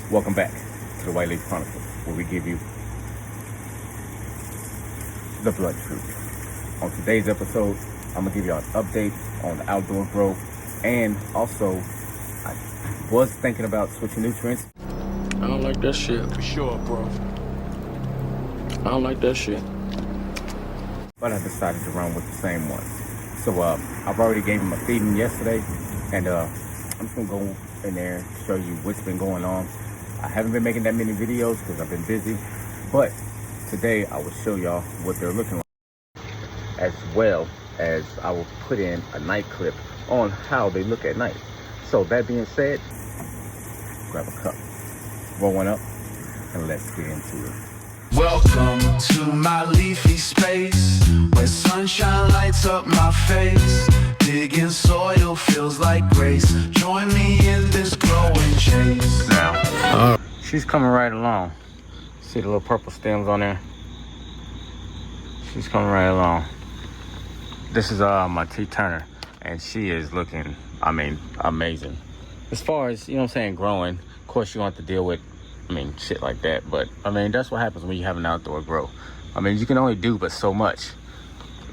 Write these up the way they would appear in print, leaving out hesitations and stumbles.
Welcome back to the White Lady Chronicles, where we give you the blood truth. On today's episode, I'm gonna give you an update on the outdoor growth, and also I was thinking about switching nutrients. I don't like that shit for sure, bro. I don't like that shit. But I decided to run with the same one. So I've already gave him a feeding yesterday, and I'm just gonna go in there and show you what's been going on. I haven't been making that many videos because I've been busy, but today I will show y'all what they're looking like, as well as I will put in a night clip on how they look at night. So that being said, grab a cup, roll one up, and let's get into it. Welcome to my leafy space, where sunshine lights up my face. Digging soil feels like grace. Join me in this growing chase. Now, she's coming right along. See the little purple stems on there? She's coming right along. This is my T Turner, and she is looking, I mean, amazing. As far as, you know what I'm saying, growing, of course you don't have to deal with, I mean, shit like that, but I mean, that's what happens when you have an outdoor grow. I mean, you can only do but so much.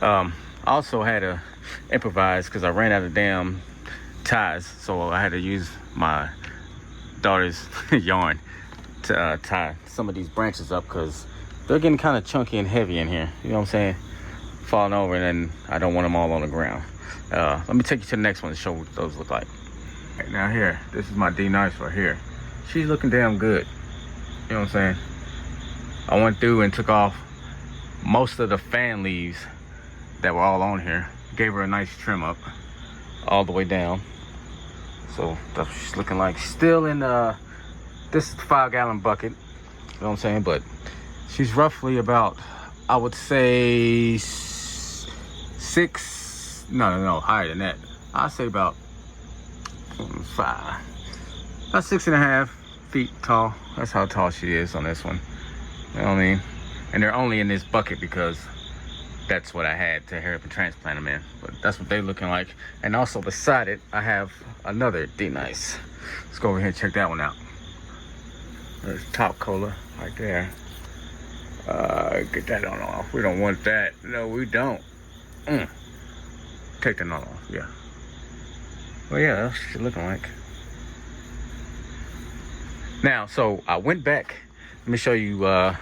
I also had to improvise because I ran out of damn ties, so I had to use my daughter's yarn to tie some of these branches up because they're getting kind of chunky and heavy in here. You know what I'm saying? Falling over, and then I don't want them all on the ground. Let me take you to the next one and show what those look like. Right, now here, this is my D-Nice right here. She's looking damn good. You know what I'm saying? I went through and took off most of the fan leaves that were all on here. Gave her a nice trim up all the way down. So that's what she's looking like. Still in this is the 5-gallon bucket. You know what I'm saying? But she's roughly about, I would say, no, higher than that. I'd say about 6.5 feet tall. That's how tall she is on this one. You know what I mean? And they're only in this bucket because that's what I had to hurry up and transplant them in. But that's what they're looking like. And also beside it, I have another D-Nice. Let's go over here and check that one out. There's top cola right there. Get that on off. We don't want that. No, we don't. Take that on off, yeah. Well, yeah, that's what she's looking like. Now, so I went back. Let me show you the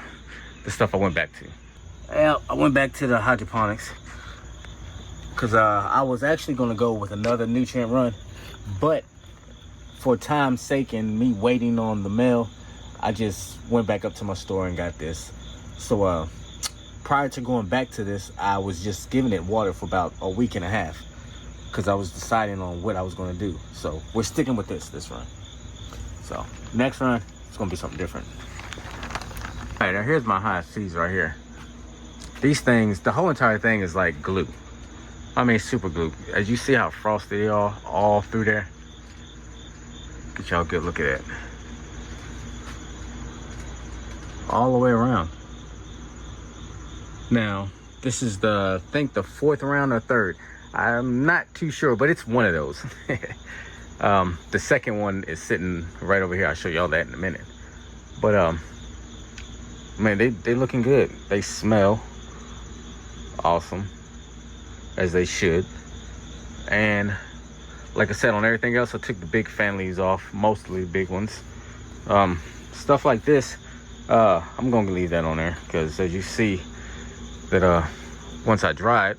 stuff I went back to. Well, I went back to the hydroponics because I was actually going to go with another nutrient run, but for time's sake and me waiting on the mail, I just went back up to my store and got this. So prior to going back to this, I was just giving it water for about a week and a half because I was deciding on what I was going to do. So we're sticking with this run. So next run, it's going to be something different. All right, now here's my high seas right here. These things, the whole entire thing is like glue. I mean, super glue. As you see how frosty they are all through there. Get y'all a good look at that. All the way around. Now, this is I think the 4th round or 3rd. I'm not too sure, but it's one of those. The second one is sitting right over here. I'll show y'all that in a minute. But man, they looking good. They smell awesome, as they should. And like I said, on everything else, I took the big fan leaves off, mostly the big ones. Stuff like this, I'm gonna leave that on there because as you see that once I dry it,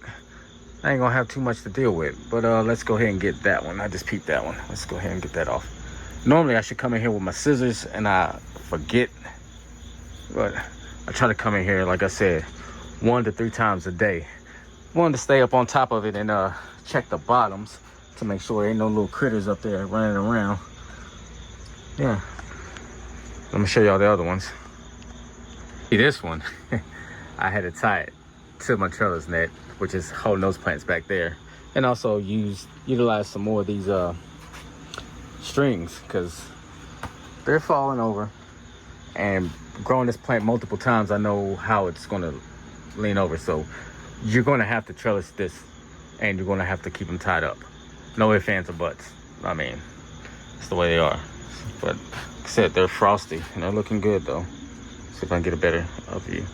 I ain't gonna have too much to deal with. But let's go ahead and get that one. I just peeped that one. Let's go ahead and get that off. Normally I should come in here with my scissors and I forget, but I try to come in here, like I said, 1 to 3 times a day. Wanted to stay up on top of it and check the bottoms to make sure there ain't no little critters up there running around. Yeah. Let me show y'all the other ones. See, this one, I had to tie it to my trellis net, which is holding those plants back there, and also utilize some more of these strings because they're falling over. And growing this plant multiple times, I know how it's going to lean over. So you're going to have to trellis this, and you're going to have to keep them tied up. No ifs, ands, or buts. I mean, it's the way they are. But like I said, they're frosty and they're looking good though. See if I can get a better view.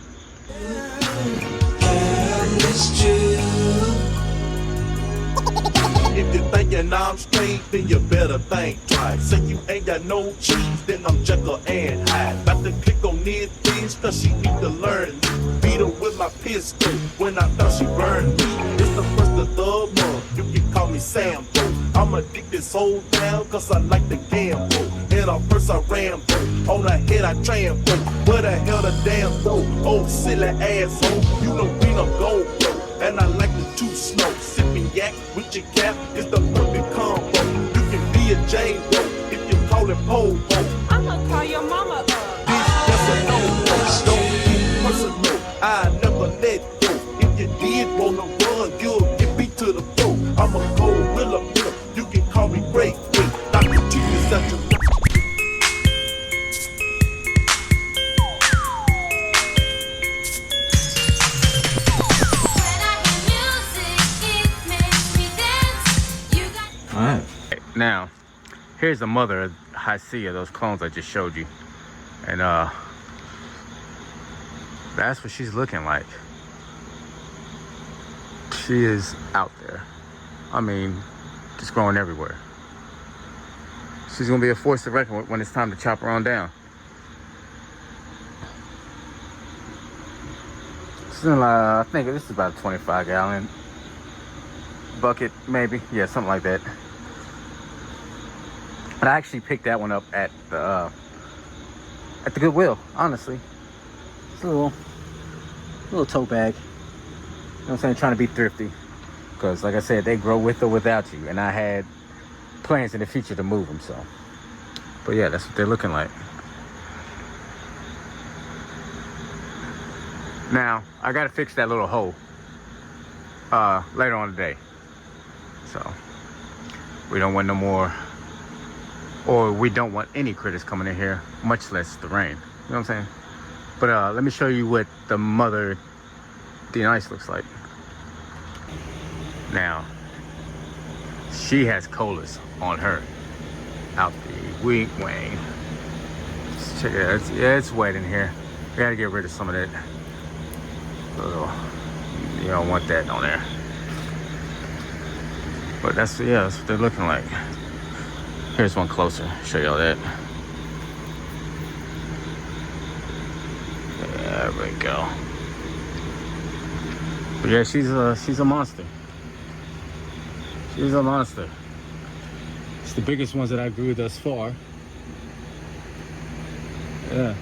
If you're thinking I'm straight, then you better think twice. Say you ain't got no cheese, then I'm Jekyll and Hyde. About to click on this bitch, cause she need to learn me. Beat her with my pistol when I thought she burned me. It's the first of the month, you can call me Sambo. I'm addicted so down, cause I like to gamble. Head on first I rambo, on the head I trample. Where the hell the damn go? Oh silly asshole, you know we don't go, bro. And I like the two snow, sipping yak with your cap is the perfect combo. You can be a J-Bo if you call it po-po. I'ma call your mama up. Bitch, that's a no-no, don't be personal, I never let go. If you did wanna run, you'll get beat to the floor. I'm a gorilla, you can call me Great Great. Knock the cheapest out your Now, here's the mother of Hisia, those clones I just showed you. And that's what she's looking like. She is out there. I mean, just growing everywhere. She's gonna be a force to reckon with when it's time to chop her on down. This is I think this is about a 25-gallon bucket, maybe. Yeah, something like that. But I actually picked that one up at the Goodwill, honestly. It's a little tote bag. You know what I'm saying? Trying to be thrifty. Because, like I said, they grow with or without you. And I had plans in the future to move them, so. But yeah, that's what they're looking like. Now, I got to fix that little hole later on today. So, we don't want no more, or we don't want any critters coming in here, much less the rain. You know what I'm saying? But let me show you what the mother D-Nice looks like. Now, she has colas on her out the wing. Just check it out. It's wet in here. We gotta get rid of some of that. You don't want that on there. But that's what they're looking like. Here's one closer. Show y'all that. There we go. But yeah, she's a monster. She's a monster. It's the biggest ones that I grew thus far. Yeah.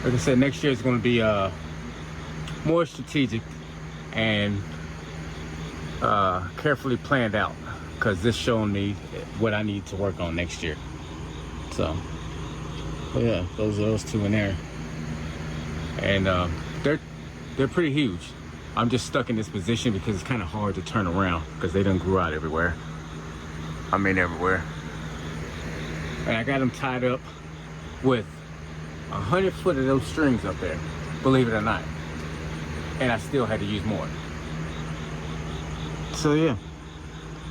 Like I said, next year is going to be more strategic and carefully planned out, because this showing me what I need to work on next year. So, yeah, those two in there, and they're pretty huge. I'm just stuck in this position because it's kind of hard to turn around because they done grew out everywhere. I mean everywhere. And I got them tied up with 100 foot of those strings up there, believe it or not. And I still had to use more. So yeah,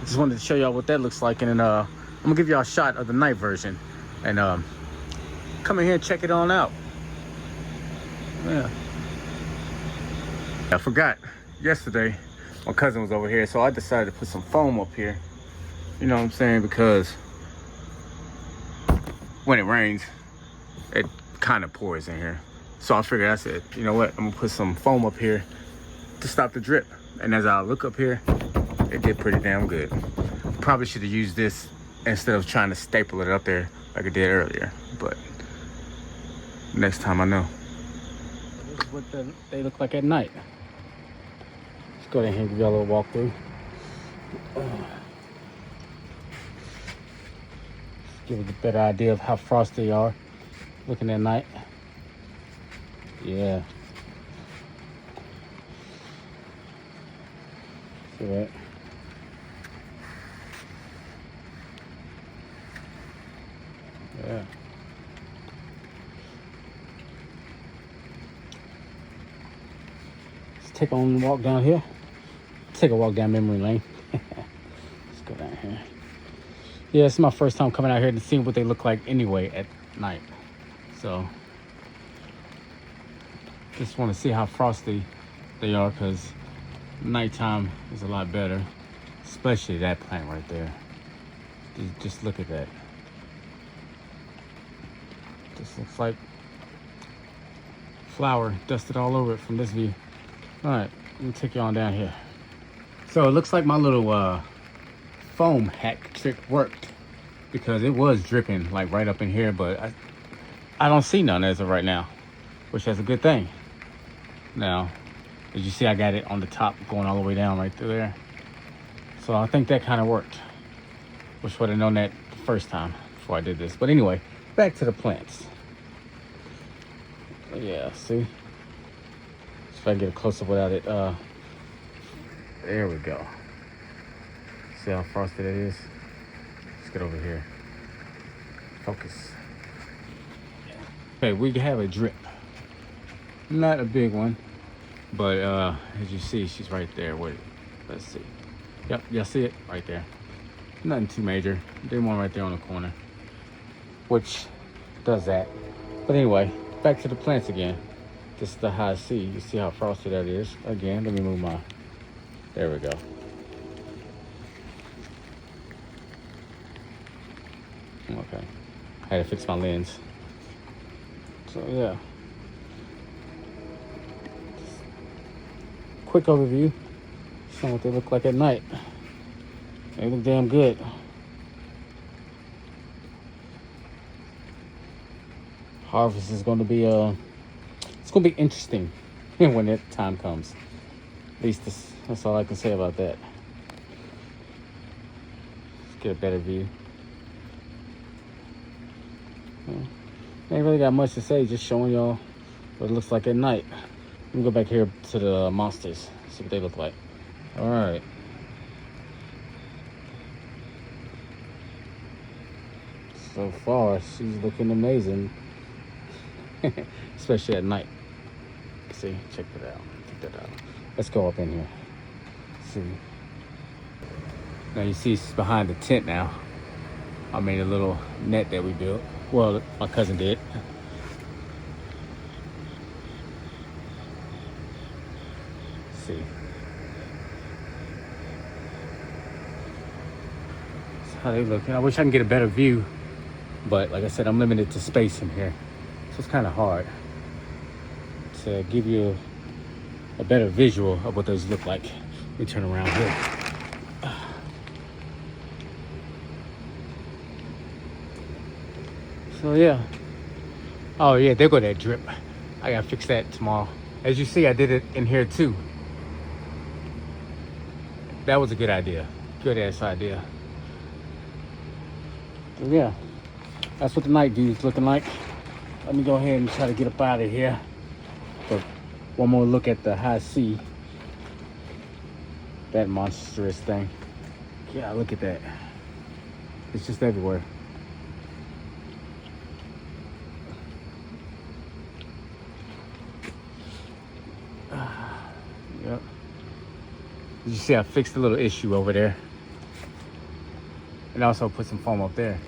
I just wanted to show y'all what that looks like, and then I'm gonna give y'all a shot of the night version, and come in here and check it on out. Yeah. I forgot, yesterday my cousin was over here, so I decided to put some foam up here. You know what I'm saying? Because when it rains, it kind of pours in here. So I figured, I said, you know what, I'm gonna put some foam up here to stop the drip. And as I look up here, it did pretty damn good. Probably should have used this instead of trying to staple it up there like I did earlier, but next time I know. This is what they look like at night. Let's go ahead and give y'all a little walkthrough. Give it a better idea of how frosty they are looking at night. Yeah. See that? Yeah. Let's take a walk down here. Take a walk down memory lane. go down here. Yeah, it's my first time coming out here to see what they look like anyway at night. So just want to see how frosty they are, because nighttime is a lot better, especially that plant right there. Just look at that. Just looks like flour dusted all over it from this view. All right, let me take you on down here. So it looks like my little foam hack trick worked, because it was dripping like right up in here, but I don't see none as of right now, which is a good thing. Now, as you see, I got it on the top going all the way down right through there. So I think that kind of worked. Wish would have known that the first time before I did this. But anyway, back to the plants. Yeah, see? If I can get a close-up without it. There we go. See how frosted it is? Let's get over here. Focus. Okay, we have a drip. Not a big one, but as you see, she's right there with it. Let's see. Yep, y'all see it right there. Nothing too major. There's one right there on the corner, which does that. But anyway, back to the plants again. This is the high C. You see how frosty that is. Again, let me move my, there we go. Okay, I had to fix my lens. So yeah. Quick overview, showing what they look like at night. They look damn good. Harvest is going to be it's going to be interesting when that time comes. At least that's all I can say about that. Let's get a better view. Ain't really got much to say, just showing y'all what it looks like at night. Let me go back here to the monsters, see what they look like. All right. So far, she's looking amazing, especially at night. See, check that out. Check that out. Let's go up in here. See. Now you see she's behind the tent now. I made a little net that we built. Well, my cousin did. See. That's how they look. I wish I can get a better view, but like I said, I'm limited to space in here, so it's kind of hard to give you a better visual of what those look like. Let me turn around here. So yeah. Oh yeah, there go that drip. I gotta fix that tomorrow. As you see, I did it in here too. That was a good idea. Good ass idea. So yeah, that's what the night view is looking like. Let me go ahead and try to get up out of here. But one more look at the high C. That monstrous thing. Yeah, look at that. It's just everywhere. Yep. You see, I fixed a little issue over there, and also put some foam up there.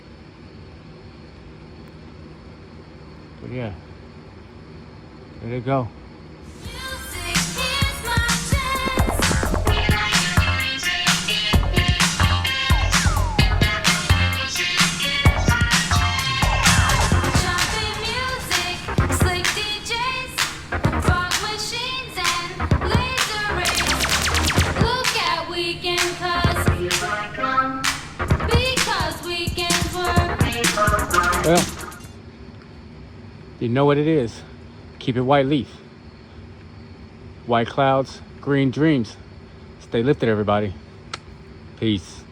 But yeah, there they go. Well, you know what it is. Keep it white leaf. White clouds, green dreams. Stay lifted, everybody. Peace.